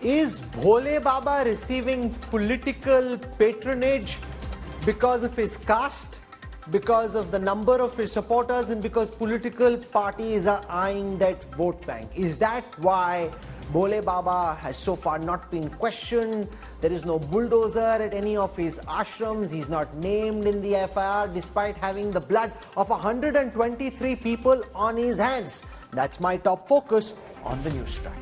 Is Bhole Baba receiving political patronage because of his caste, because of the number of his supporters, and because political parties are eyeing that vote bank? Is that why Bhole Baba has so far not been questioned? There is no bulldozer at any of his ashrams. He's not named in the FIR despite having the blood of 123 people on his hands. That's my top focus on the news track.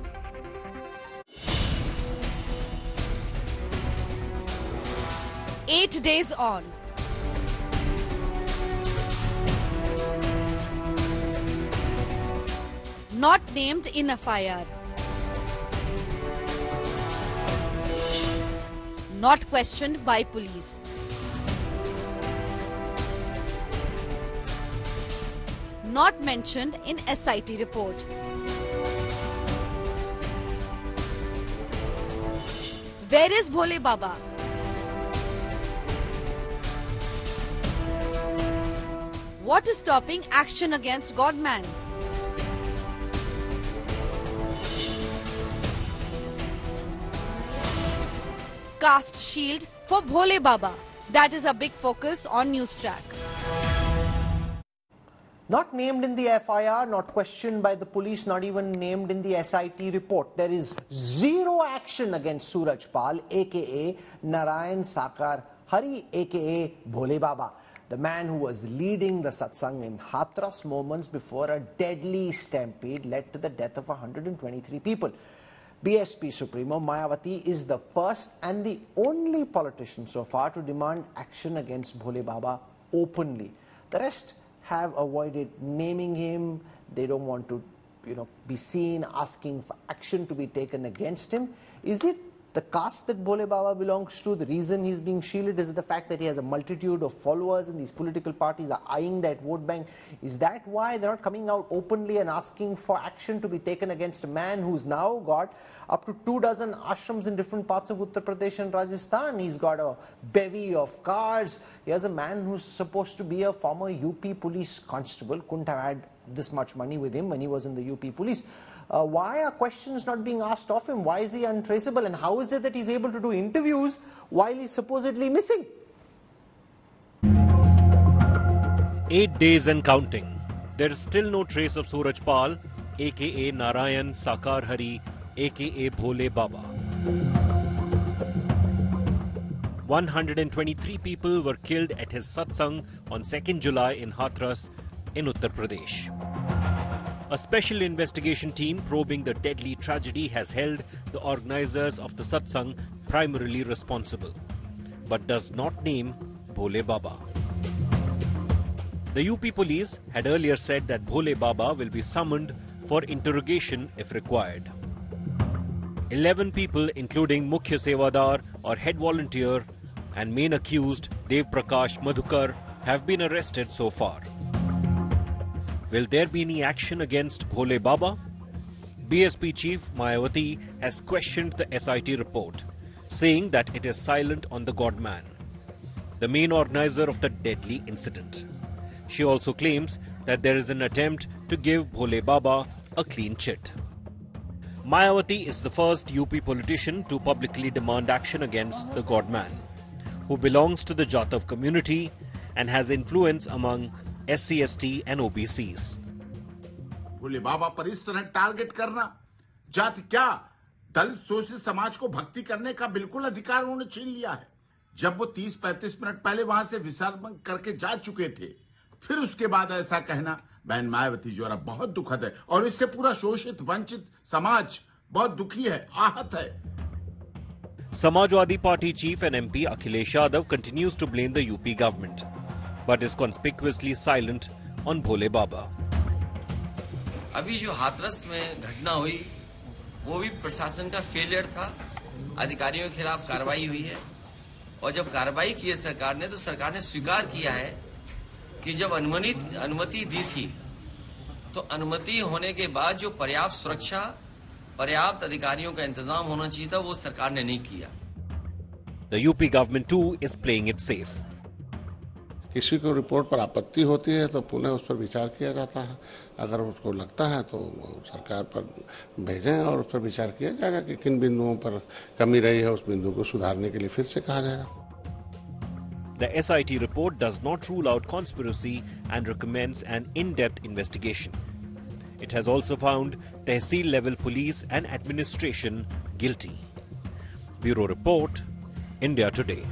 Eight days on. Not named in FIR. Not questioned by police. Not mentioned in SIT report. Where is Bhole Baba? What is stopping action against Godman? Caste shield for Bhole Baba. That is a big focus on News Track. Not named in the FIR, not questioned by the police, not even named in the SIT report. There is zero action against Suraj Pal, aka Narayan Sakar Hari, aka Bhole Baba, the man who was leading the satsang in Hathras moments before a deadly stampede led to the death of 123 people. BSP Supremo Mayawati is the first and the only politician so far to demand action against Bhole Baba openly. The rest have avoided naming him. They don't want to, be seen asking for action to be taken against him. Is it the caste that Bhole Baba belongs to? The reason he's being shielded is the fact that he has a multitude of followers and these political parties are eyeing that vote bank. Is that why they're not coming out openly and asking for action to be taken against a man who's now got up to 24 ashrams in different parts of Uttar Pradesh and Rajasthan? He's got a bevy of cars. Here's a man who's supposed to be a former UP police constable. Couldn't have had this much money with him when he was in the UP police. Why are questions not being asked of him? Why is he untraceable? And how is it that he's able to do interviews while he's supposedly missing? 8 days and counting. There is still no trace of Suraj Pal, aka Narayan Sakar Hari, aka Bhole Baba. 123 people were killed at his satsang on 2nd July in Hathras in Uttar Pradesh. A special investigation team probing the deadly tragedy has held the organizers of the satsang primarily responsible, but does not name Bhole Baba. The UP police had earlier said that Bhole Baba will be summoned for interrogation if required. 11 people, including Mukhya Sevadar or head volunteer and main accused Dev Prakash Madhukar, have been arrested so far. Will there be any action against Bhole Baba? BSP Chief Mayawati has questioned the SIT report, saying that it is silent on the Godman, the main organizer of the deadly incident. She also claims that there is an attempt to give Bhole Baba a clean chit. Mayawati is the first UP politician to publicly demand action against the Godman, who belongs to the Jatav community and has influence among SC/ST and OBCs. भोले बाबा पर इस तरह target करना, जाति क्या दलित शोषित समाज को भक्ति करने का बिल्कुल अधिकार उन्होंने छीन लिया है। जब वो 30-35 मिनट पहले वहां से विसर्जन करके जा चुके थे, फिर उसके बाद ऐसा कहना बहन मायावती जोरा बहुत दुखद है और इससे पूरा शोषित वंचित समाज बहुत दुखी है, आहत है। Samajwadi Party chief and MP Akhilesh Yadav continues to blame the UP government, but is conspicuously silent on Bhole Baba. अभी जो हाथरस में घटना हुई वो भी प्रशासन का फेलियर था। अधिकारियों के खिलाफ कार्रवाई हुई है और जब कार्रवाई की है सरकार ने, तो सरकार ने स्वीकार किया है कि जब अनुमति दी थी तो अनुमति होने के बाद जो पर्याप्त सुरक्षा, पर्याप्त अधिकारियों का इंतजाम होना चाहिए था, वो सरकार ने नहीं किया। The UP government too is playing it safe. किसी को रिपोर्ट पर आपत्ति होती है तो पुनः उस पर विचार किया जाता है। अगर उसको लगता है तो सरकार पर भेजें और उस पर विचार किया जाएगा कि किन बिंदुओं पर कमी रही है, उस बिंदु को सुधारने के लिए फिर से कहा जाएगा। The SIT report does not rule out conspiracy and recommends an in-depth investigation. It has also found Tehsil level police and administration guilty. Bureau Report, India Today.